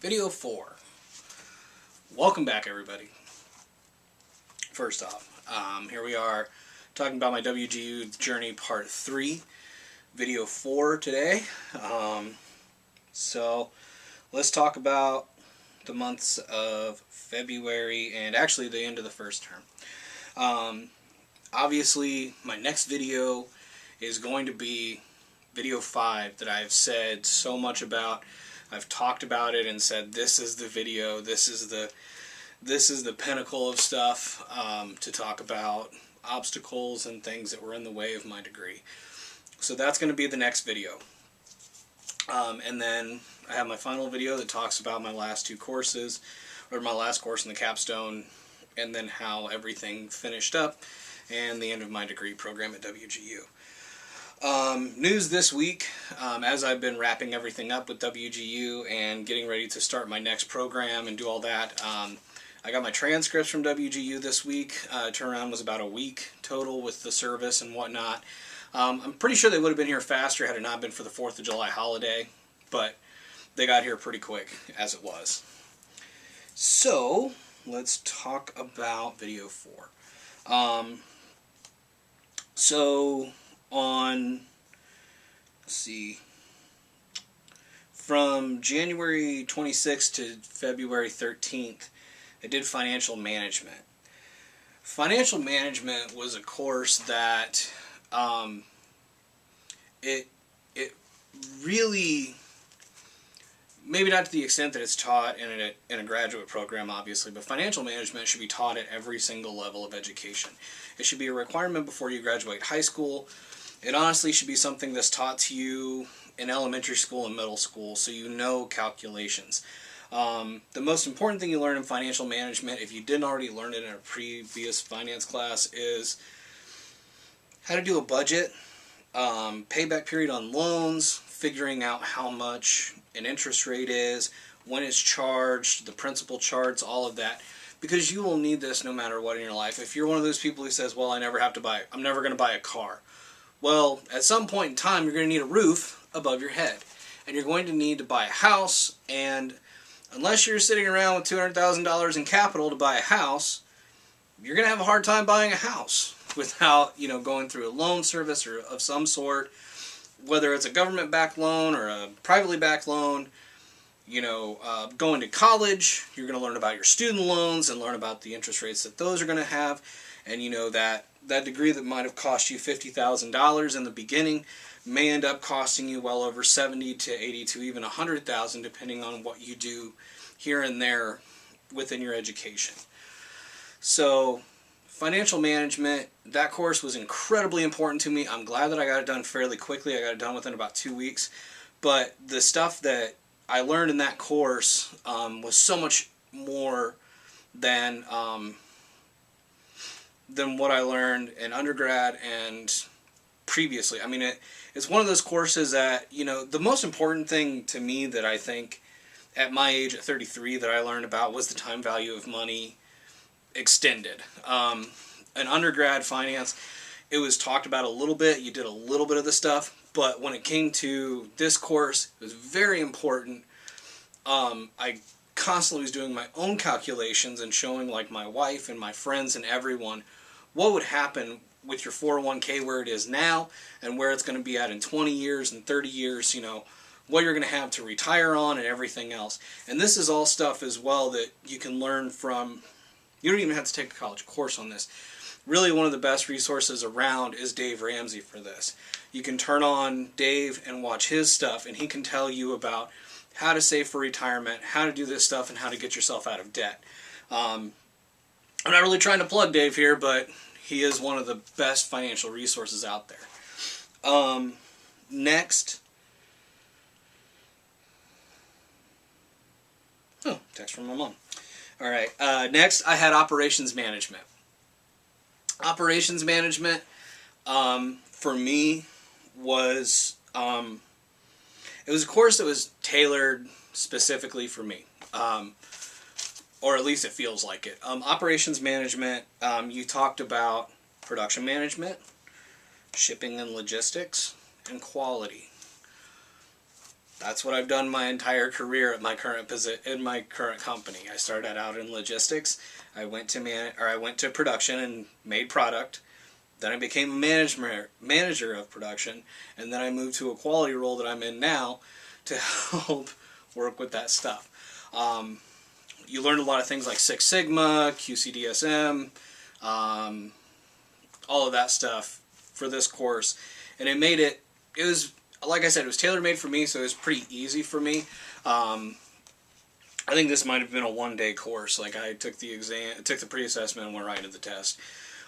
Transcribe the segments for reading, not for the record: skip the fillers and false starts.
Video 4. Welcome back, everybody. First off, here we are talking about my WGU Journey Part 3, Video 4 today. So let's talk about the months of February and actually the end of the first term. Obviously, my next video is going to be Video 5 that I've said so much about. I've talked about it and said this is the video, this is the pinnacle of stuff to talk about obstacles and things that were in the way of my degree. So that's going to be the next video. And then I have my final video that talks about my last two courses, or my last course in the capstone, and then how everything finished up, and the end of my degree program at WGU. News this week, as I've been wrapping everything up with WGU and getting ready to start my next program and do all that, I got my transcripts from WGU this week. Turnaround was about a week total with the service and whatnot. I'm pretty sure they would have been here faster had it not been for the 4th of July holiday, but they got here pretty quick as it was. So, let's talk about Video 4. Let's see, from January 26th to February 13th, I did financial management. Financial management was a course that it really, maybe not to the extent that it's taught in a graduate program, obviously, but financial management should be taught at every single level of education. It should be a requirement before you graduate high school. It honestly should be something that's taught to you in elementary school and middle school, so you know calculations. The most important thing you learn in financial management, if you didn't already learn it in a previous finance class, is how to do a budget, payback period on loans, figuring out how much an interest rate is, when it's charged, the principal charts, all of that. Because you will need this no matter what in your life. If you're one of those people who says, well, I'm never going to buy a car. Well, at some point in time, you're going to need a roof above your head. And you're going to need to buy a house, and unless you're sitting around with $200,000 in capital to buy a house, you're going to have a hard time buying a house without, going through a loan service or of some sort, whether it's a government-backed loan or a privately backed loan. Going to college, you're going to learn about your student loans and learn about the interest rates that those are going to have. And that degree that might have cost you $50,000 in the beginning may end up costing you well over $70,000 to $80,000 to even $100,000, depending on what you do here and there within your education. So, financial management, that course was incredibly important to me. I'm glad that I got it done fairly quickly. I got it done within about 2 weeks. But the stuff that I learned in that course was so much more than what I learned in undergrad and previously. I mean, it's one of those courses that, the most important thing to me that I think at my age, at 33, that I learned about was the time value of money extended. In undergrad finance, it was talked about a little bit. You did a little bit of the stuff. But when it came to this course, it was very important. I constantly was doing my own calculations and showing my wife and my friends and everyone what would happen with your 401k where it is now and where it's going to be at in 20 years and 30 years, what you're going to have to retire on and everything else. And this is all stuff as well that you can learn from. You don't even have to take a college course on this. Really, one of the best resources around is Dave Ramsey for this. You can turn on Dave and watch his stuff, and he can tell you about how to save for retirement, how to do this stuff, and how to get yourself out of debt. I'm not really trying to plug Dave here, but he is one of the best financial resources out there. Next. Oh, text from my mom. All right. Next, I had operations management. Operations management, for me, was it was a course that was tailored specifically for me, or at least it feels like it. Operations management, you talked about production management, shipping and logistics, and quality. That's what I've done my entire career at my current in my current company. I started out in logistics. I went to production and made product. Then I became a manager of production, and then I moved to a quality role that I'm in now to help work with that stuff. You learned a lot of things like Six Sigma, QCDSM, all of that stuff for this course, and it was, like I said, it was tailor-made for me, so it was pretty easy for me. I think this might have been a one-day course. Like, I took the exam, took the pre-assessment, and went right to the test.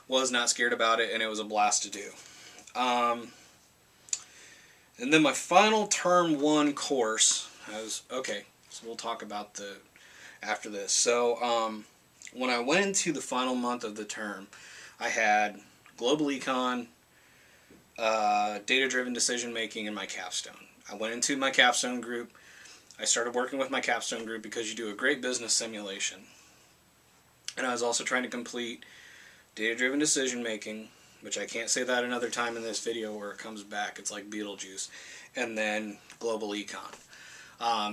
Was not scared about it, and it was a blast to do. And then my final term 1 course, okay, so we'll talk about after this. So, when I went into the final month of the term, I had global econ, data-driven decision-making, and my capstone. I went into my capstone group. I started working with my capstone group because you do a great business simulation. And I was also trying to complete data-driven decision-making, which I can't say that another time in this video where it comes back. It's like Beetlejuice. And then global econ.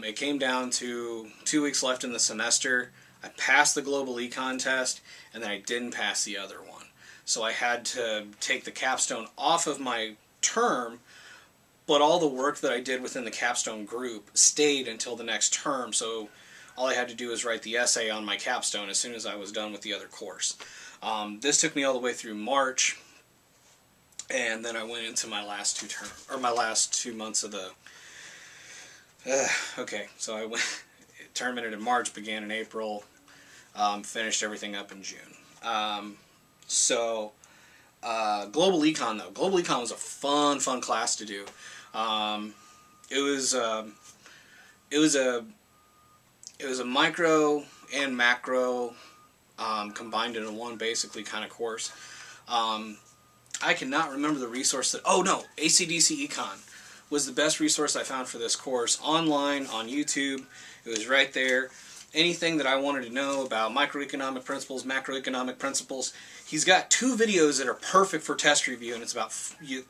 It came down to 2 weeks left in the semester. I passed the global econ test, and then I didn't pass the other one. So I had to take the capstone off of my term, but all the work that I did within the capstone group stayed until the next term, so all I had to do was write the essay on my capstone as soon as I was done with the other course. This took me all the way through March, and then I went into my last 2 months of the... okay, so I went... Term ended in March, began in April, finished everything up in June. Global econ though. Global econ was a fun class to do. It was a micro and macro combined into one basically kind of course. I cannot remember the resource ACDC Econ was the best resource I found for this course online on YouTube. It was right there. Anything that I wanted to know about microeconomic principles, macroeconomic principles. He's got 2 videos that are perfect for test review, and it's about,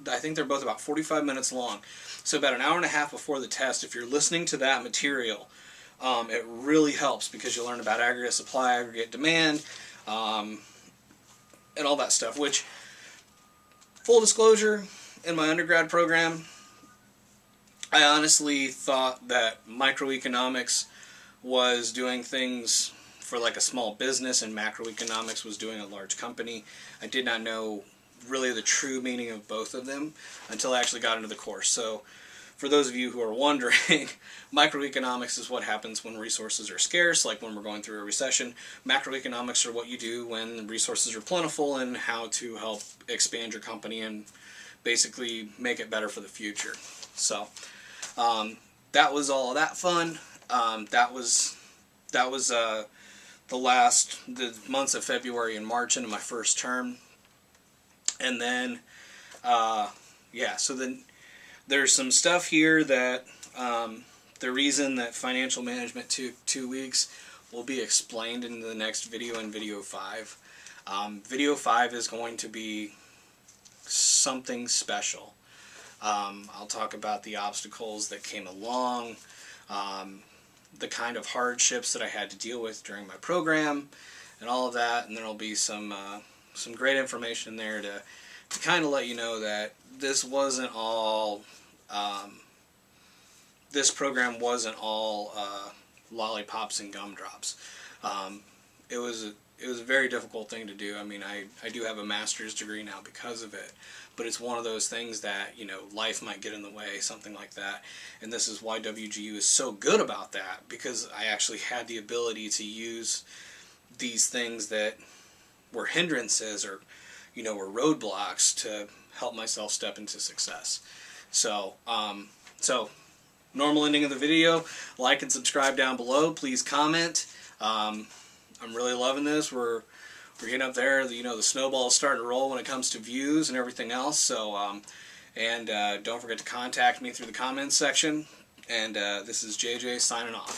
I think they're both about 45 minutes long. So about an hour and a half before the test, if you're listening to that material, it really helps because you learn about aggregate supply, aggregate demand, and all that stuff, which, full disclosure, in my undergrad program, I honestly thought that microeconomics was doing things for like a small business and macroeconomics was doing a large company. I did not know really the true meaning of both of them until I actually got into the course. So for those of you who are wondering, microeconomics is what happens when resources are scarce, like when we're going through a recession. Macroeconomics are what you do when resources are plentiful and how to help expand your company and basically make it better for the future. So that was all that fun. That was the months of February and March into my first term, and then so then there's some stuff here that the reason that financial management took 2 weeks will be explained in the next video, in video 5. Video 5 is going to be something special. I'll talk about the obstacles that came along, the kind of hardships that I had to deal with during my program, and all of that, and there'll be some great information there to kind of let you know that this wasn't all, this program wasn't all lollipops and gumdrops. It was a very difficult thing to do. I mean, I do have a master's degree now because of it, but it's one of those things that, you know, life might get in the way, something like that. And this is why WGU is so good about that, because I actually had the ability to use these things that were hindrances or, you know, were roadblocks to help myself step into success. So, normal ending of the video, like and subscribe down below. Please comment. I'm really loving this. We're getting up there. You know, the snowball's starting to roll when it comes to views and everything else. So, don't forget to contact me through the comments section. And this is JJ signing off.